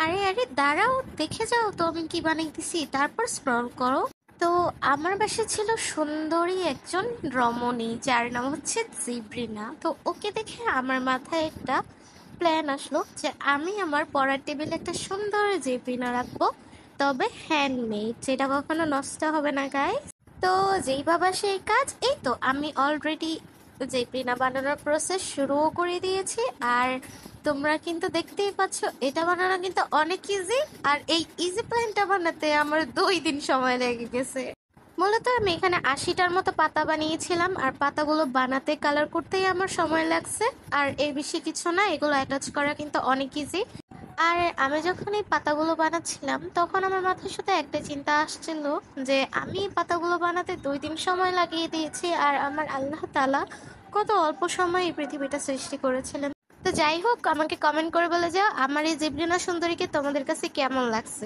আরে আরে দাঁড়াও, দেখে যাও তো আমি কি বানাইতেছি, তারপর স্ক্রল করো। তো আমার বাসায় ছিল সুন্দরী একজন রমণী, যার নাম হচ্ছে জিব্রিনা। তো ওকে দেখে আমার মাথায় একটা প্ল্যান আসলো যে আমি আমার পড়ার টেবিলে একটা সুন্দর জিব্রিনা রাখবো, তবে হ্যান্ডমেড, যেটা কখনো নষ্ট হবে না গাইস। তো যেই বাবা সেই কাজ, এই তো আমি অলরেডি জিব্রিনা বানানোর প্রসেস শুরুও করে দিয়েছি। আর তোমরা কিন্তু দেখতেই পাচ্ছ এটা বানানো কিন্তু অনেক ইজি। আর এই ইজি প্ল্যানটা বানাতে আমার 2 দিন সময় লেগে গেছে। মূলত আমি এখানে 80টার মতো পাতা বানিয়েছিলাম, আর পাতাগুলো বানাতে কালার করতেই আমার সময় লাগছে। আর এর বেশি কিছু না, এগুলো অ্যাটাচ করা কিন্তু অনেক ইজি। আর আমি যখন এই পাতাগুলো বানাচ্ছিলাম তখন আমার মাথায় শুধু একটা চিন্তা আসছিল যে আমি এই পাতাগুলো বানাতে 2 দিন সময় লাগিয়ে দিয়েছি, আর আমার আল্লাহ তাআলা কত অল্প সময়ে এই পৃথিবীটা সৃষ্টি করেছিলেন। তো যাই হোক, আমাকে কমেন্ট করে বলে যাও আমার এই জিবলিনা সুন্দরীকে তোমাদের কাছে কেমন লাগছে।